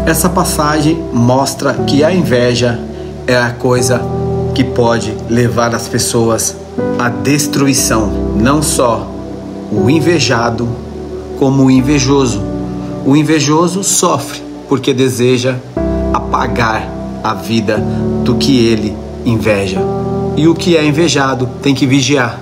Essa passagem mostra que a inveja é a coisa que pode levar as pessoas à destruição. Não só o invejado, como o invejoso. O invejoso sofre porque deseja apagar a vida do que ele inveja. E o que é invejado tem que vigiar,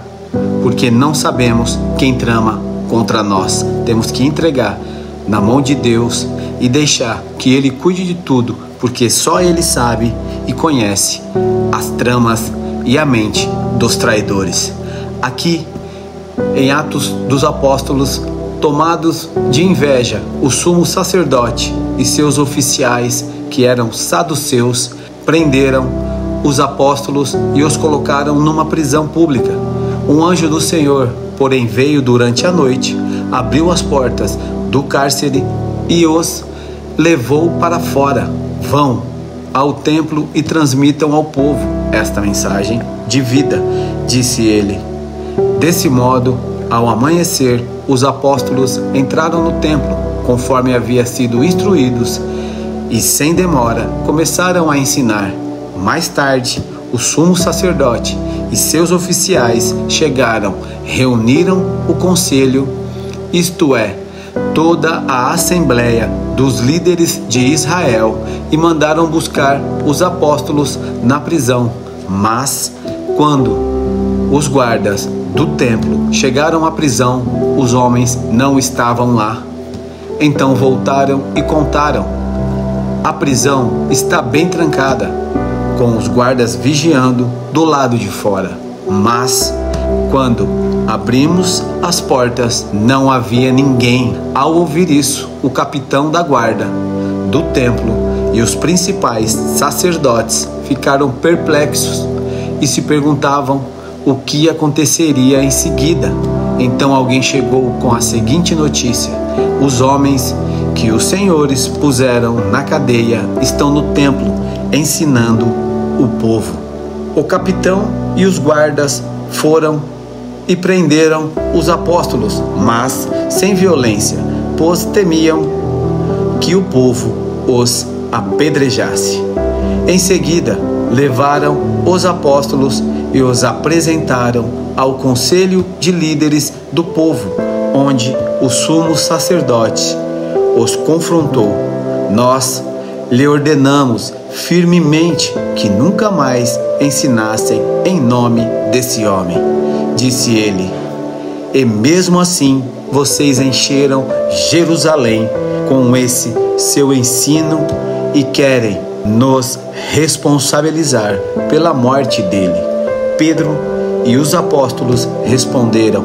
porque não sabemos quem trama contra nós. Temos que entregar na mão de Deus e deixar que Ele cuide de tudo, porque só Ele sabe e conhece as tramas e a mente dos traidores. Aqui, em Atos dos Apóstolos, tomados de inveja, o sumo sacerdote e seus oficiais, que eram saduceus, prenderam os apóstolos e os colocaram numa prisão pública. Um anjo do Senhor, porém, veio durante a noite, abriu as portas do cárcere e os levou para fora. Vão ao templo e transmitam ao povo esta mensagem de vida, disse ele. Desse modo, ao amanhecer, os apóstolos entraram no templo, conforme havia sido instruídos, e sem demora começaram a ensinar. Mais tarde, o sumo sacerdote e seus oficiais chegaram, reuniram o conselho, isto é, toda a assembleia dos líderes de Israel, e mandaram buscar os apóstolos na prisão. Mas, quando os guardas do templo chegaram à prisão, os homens não estavam lá. Então voltaram e contaram: a prisão está bem trancada, com os guardas vigiando do lado de fora. Mas, quando abrimos as portas, não havia ninguém. Ao ouvir isso, o capitão da guarda do templo e os principais sacerdotes ficaram perplexos e se perguntavam o que aconteceria em seguida. Então alguém chegou com a seguinte notícia: os homens que os senhores puseram na cadeia estão no templo ensinando o povo. O capitão e os guardas foram e prenderam os apóstolos, mas sem violência, pois temiam que o povo os apedrejasse. Em seguida, levaram os apóstolos e os apresentaram ao conselho de líderes do povo, onde o sumo sacerdote os confrontou. Nós lhe ordenamos firmemente que nunca mais ensinassem em nome desse homem, disse ele. E mesmo assim, vocês encheram Jerusalém com esse seu ensino e querem nos responsabilizar pela morte dele. Pedro e os apóstolos responderam: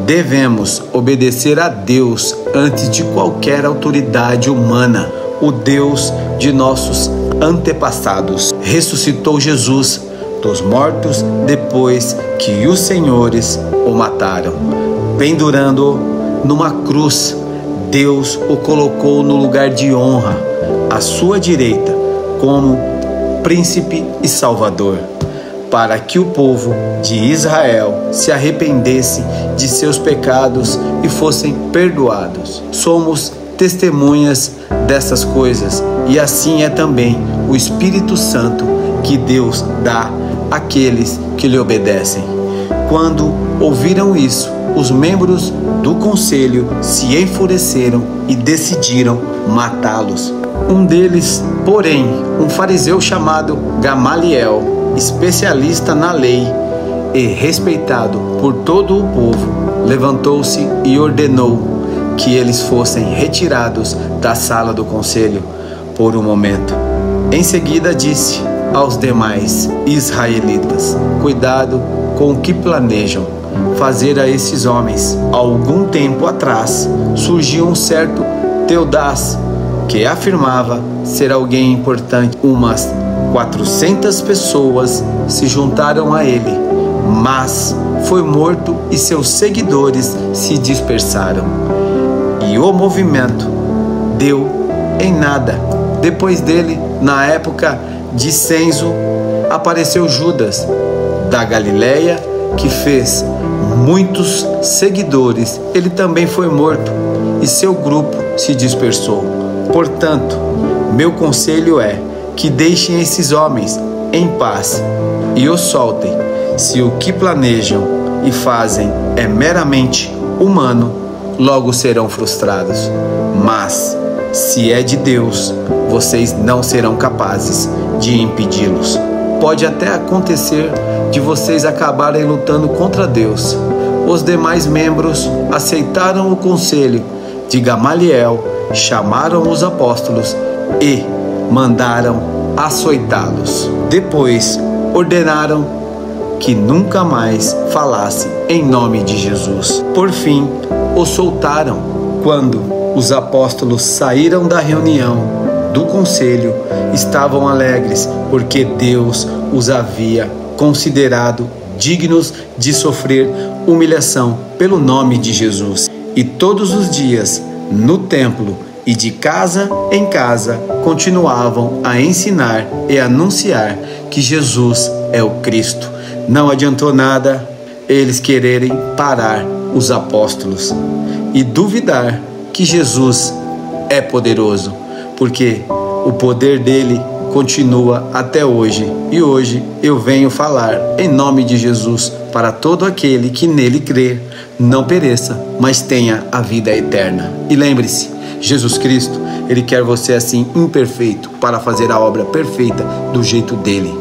devemos obedecer a Deus antes de qualquer autoridade humana. O Deus de nossos antepassados ressuscitou Jesus dos mortos depois que os senhores o mataram. Pendurando-o numa cruz, Deus o colocou no lugar de honra, à sua direita, como príncipe e salvador, para que o povo de Israel se arrependesse de seus pecados e fossem perdoados. Somos testemunhas dessas coisas, e assim é também o Espírito Santo que Deus dá àqueles que lhe obedecem. Quando ouviram isso, os membros do conselho se enfureceram e decidiram matá-los. Um deles, porém, um fariseu chamado Gamaliel, especialista na lei e respeitado por todo o povo, levantou-se e ordenou que eles fossem retirados da sala do conselho por um momento. Em seguida disse aos demais israelitas: cuidado com o que planejam fazer a esses homens. Algum tempo atrás surgiu um certo Teudas, que afirmava ser alguém importante. Umas 400 pessoas se juntaram a ele, mas foi morto e seus seguidores se dispersaram. E o movimento deu em nada. Depois dele, na época de censo, apareceu Judas da Galileia, que fez muitos seguidores. Ele também foi morto e seu grupo se dispersou. Portanto, Meu conselho é que deixem esses homens em paz e os soltem. Se o que planejam e fazem é meramente humano, logo serão frustrados. Mas, se é de Deus, vocês não serão capazes de impedi-los. Pode até acontecer de vocês acabarem lutando contra Deus. Os demais membros aceitaram o conselho de Gamaliel, chamaram os apóstolos e mandaram açoitá-los. Depois ordenaram que nunca mais falasse em nome de Jesus. Por fim, o soltaram. Quando os apóstolos saíram da reunião do conselho, estavam alegres porque Deus os havia considerado dignos de sofrer humilhação pelo nome de Jesus. E todos os dias, no templo e de casa em casa, continuavam a ensinar e anunciar que Jesus é o Cristo. Não adiantou nada eles quererem parar os apóstolos e duvidar que Jesus é poderoso, porque o poder dele continua até hoje. E hoje eu venho falar em nome de Jesus para todo aquele que nele crer, não pereça, mas tenha a vida eterna. E lembre-se, Jesus Cristo, ele quer você assim imperfeito para fazer a obra perfeita do jeito dele.